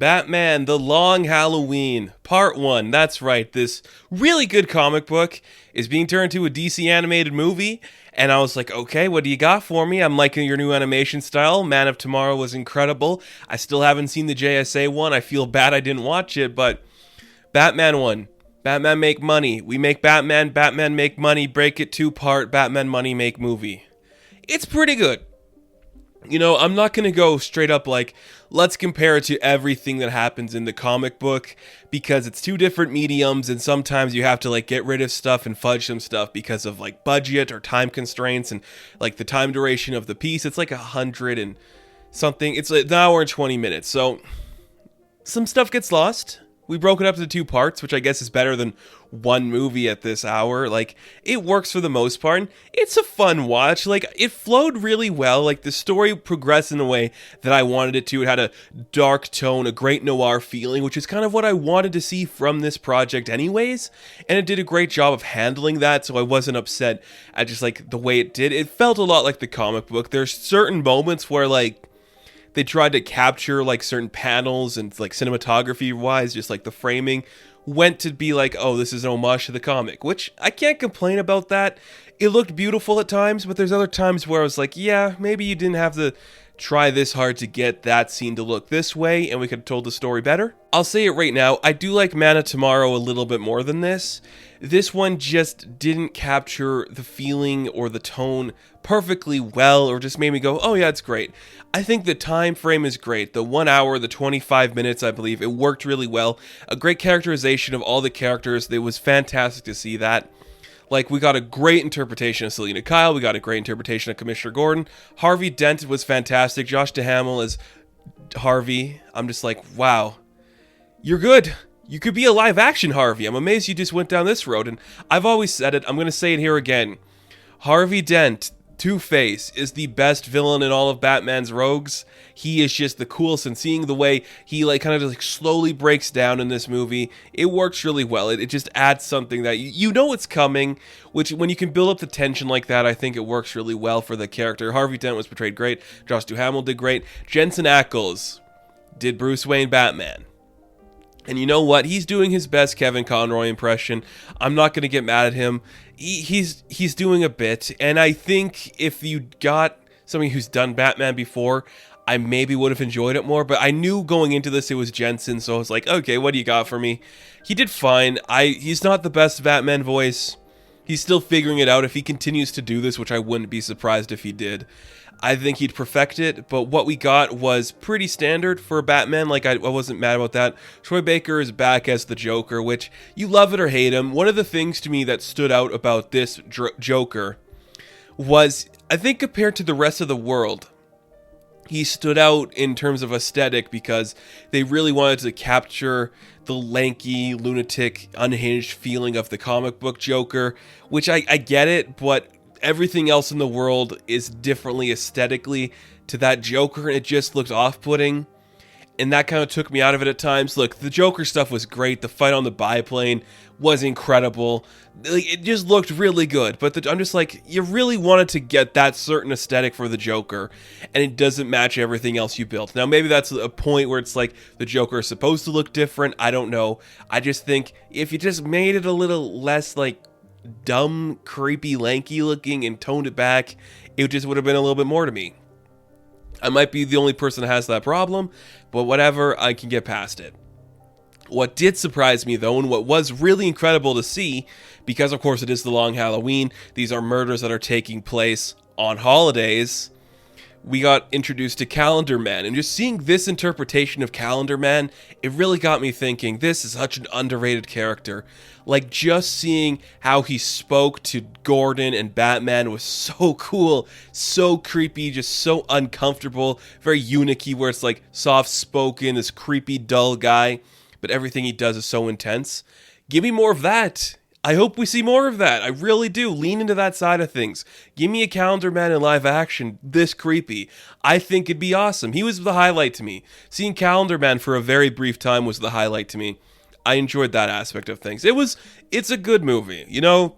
Batman The Long Halloween, Part 1. That's right, this really good comic book is being turned into a DC animated movie. And I was like, okay, what do you got for me? I'm liking your new animation style. Man of Tomorrow was incredible. I still haven't seen the JSA one. I feel bad I didn't watch it, but Batman 1. Batman make money. We make Batman. Batman make money. Break it two-part. Batman money make movie. It's pretty good. You know, I'm not going to go straight up like, let's compare it to everything that happens in the comic book, because it's two different mediums, and sometimes you have to like get rid of stuff and fudge some stuff because of like budget or time constraints and like the time duration of the piece. It's like 100 and something. It's like an hour and 20 minutes. So some stuff gets lost. We broke it up into two parts, which I guess is better than one movie at this hour. Like, it works for the most part. It's a fun watch. Like, it flowed really well. Like, the story progressed in a way that I wanted it to. It had a dark tone, a great noir feeling, which is kind of what I wanted to see from this project anyways. And it did a great job of handling that, so I wasn't upset at just, like, the way it did. It felt a lot like the comic book. There's certain moments where, like, they tried to capture like certain panels and like cinematography wise, just like the framing went to be like, oh, this is an homage to the comic, which I can't complain about that. It looked beautiful at times, but there's other times where I was like, yeah, maybe you didn't have to try this hard to get that scene to look this way and we could have told the story better. I'll say it right now, I do like Man of Tomorrow a little bit more than this. This one just didn't capture the feeling or the tone perfectly well, or just made me go, oh yeah, it's great. I think the time frame is great. The 1 hour, the 25 minutes, I believe, it worked really well. A great characterization of all the characters. It was fantastic to see that. Like, we got a great interpretation of Selina Kyle. We got a great interpretation of Commissioner Gordon. Harvey Dent was fantastic. Josh Duhamel as Harvey. I'm just like, wow. You're good. You could be a live-action Harvey. I'm amazed you just went down this road. And I've always said it. I'm going to say it here again. Harvey Dent, Two-Face, is the best villain in all of Batman's rogues. He is just the coolest, and seeing the way he like kind of like slowly breaks down in this movie, it works really well. It just adds something that you know it's coming, which when you can build up the tension like that, I think it works really well for the character. Harvey Dent was portrayed great. Josh Duhamel did great. Jensen Ackles did Bruce Wayne Batman. And you know what? He's doing his best Kevin Conroy impression. I'm not going to get mad at him. He's doing a bit. And I think if you got somebody who's done Batman before, I maybe would have enjoyed it more. But I knew going into this it was Jensen, so I was like, okay, what do you got for me? He did fine. He's not the best Batman voice. He's still figuring it out. If he continues to do this, which I wouldn't be surprised if he did, I think he'd perfect it. But what we got was pretty standard for Batman. Like, I wasn't mad about that. Troy Baker is back as the Joker, which you love it or hate him. One of the things to me that stood out about this Joker was, I think compared to the rest of the world, he stood out in terms of aesthetic because they really wanted to capture the lanky, lunatic, unhinged feeling of the comic book Joker, which I get it, but everything else in the world is differently aesthetically to that Joker, and it just looked off-putting, and that kind of took me out of it at times. Look, the Joker stuff was great. The fight on the biplane was incredible. It just looked really good, but I'm just like, you really wanted to get that certain aesthetic for the Joker, and it doesn't match everything else you built. Now, maybe that's a point where it's like the Joker is supposed to look different. I don't know. I just think if you just made it a little less like dumb, creepy, lanky looking and toned it back, it just would have been a little bit more to me. I might be the only person that has that problem, but whatever, I can get past it. What did surprise me, though, and what was really incredible to see, because of course it is the Long Halloween, these are murders that are taking place on holidays, we got introduced to Calendar Man, and just seeing this interpretation of Calendar Man, it really got me thinking, this is such an underrated character. Like, just seeing how he spoke to Gordon and Batman was so cool, so creepy, just so uncomfortable, very unique-y, where it's like soft-spoken, this creepy, dull guy, but everything he does is so intense. Give me more of that. I hope we see more of that. I really do. Lean into that side of things. Give me a Calendar Man in live action this creepy. I think it'd be awesome. He was the highlight to me. Seeing Calendar Man for a very brief time was the highlight to me. I enjoyed that aspect of things. It's a good movie. You know,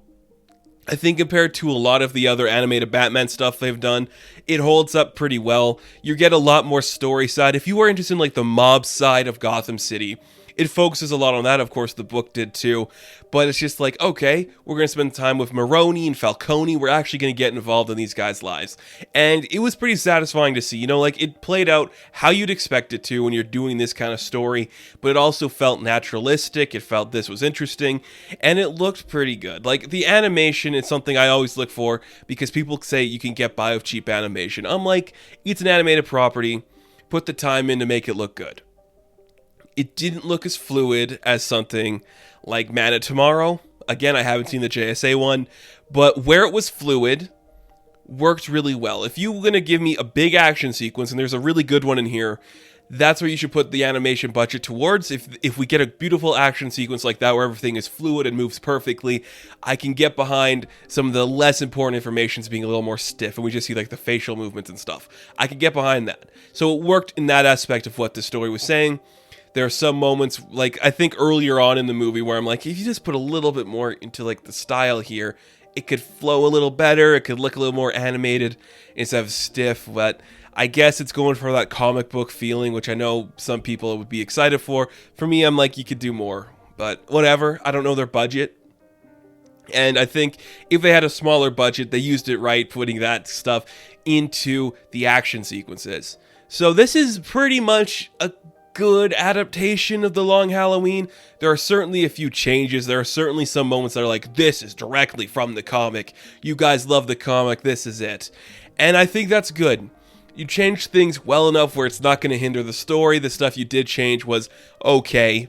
I think compared to a lot of the other animated Batman stuff they've done, it holds up pretty well. You get a lot more story side. If you are interested in like the mob side of Gotham City, it focuses a lot on that. Of course, the book did too. But it's just like, okay, we're going to spend time with Maroni and Falcone. We're actually going to get involved in these guys' lives. And it was pretty satisfying to see. You know, like it played out how you'd expect it to when you're doing this kind of story. But it also felt naturalistic. It felt this was interesting. And it looked pretty good. Like the animation is something I always look for because people say you can get by with cheap animation. I'm like, it's an animated property. Put the time in to make it look good. It didn't look as fluid as something like Man of Tomorrow. Again, I haven't seen the JSA one, but where it was fluid, worked really well. If you were going to give me a big action sequence, and there's a really good one in here, that's where you should put the animation budget towards. If we get a beautiful action sequence like that where everything is fluid and moves perfectly, I can get behind some of the less important informations being a little more stiff, and we just see like the facial movements and stuff. I can get behind that. So it worked in that aspect of what the story was saying. There are some moments, like I think earlier on in the movie, where I'm like, if you just put a little bit more into like the style here, it could flow a little better, it could look a little more animated instead of stiff, but I guess it's going for that comic book feeling, which I know some people would be excited for. For me, I'm like, you could do more, but whatever. I don't know their budget. And I think if they had a smaller budget, they used it right, putting that stuff into the action sequences. So this is pretty much a good adaptation of The Long Halloween. There are certainly a few changes. There are certainly some moments that are like, this is directly from the comic. You guys love the comic. This is it. And I think that's good. You changed things well enough where it's not going to hinder the story. The stuff you did change was okay.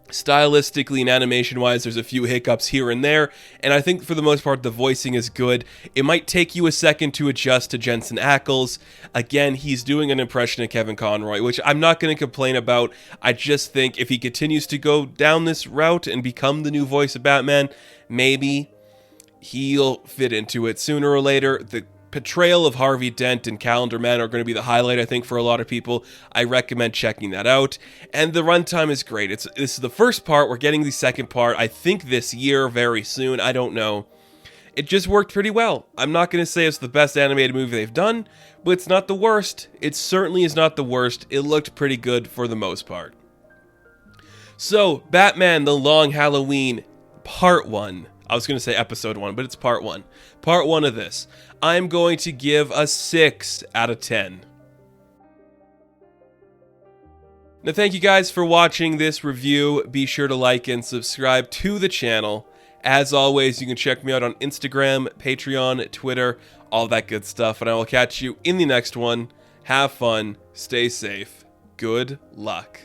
Stylistically and animation-wise, there's a few hiccups here and there, and I think for the most part, the voicing is good. It might take you a second to adjust to Jensen Ackles. Again, he's doing an impression of Kevin Conroy, which I'm not going to complain about. I just think if he continues to go down this route and become the new voice of Batman, maybe he'll fit into it sooner or later. The portrayal of Harvey Dent and Calendar Man are going to be the highlight, I think, for a lot of people. I recommend checking that out. And the runtime is great. This is the first part. We're getting the second part, I think, this year, very soon. I don't know. It just worked pretty well. I'm not going to say it's the best animated movie they've done, but it's not the worst. It certainly is not the worst. It looked pretty good for the most part. So, Batman: The Long Halloween, Part 1. I was going to say episode 1, but it's part 1. Part 1 of this. I'm going to give a 6 out of 10. Now, thank you guys for watching this review. Be sure to like and subscribe to the channel. As always, you can check me out on Instagram, Patreon, Twitter, all that good stuff. And I will catch you in the next one. Have fun. Stay safe. Good luck.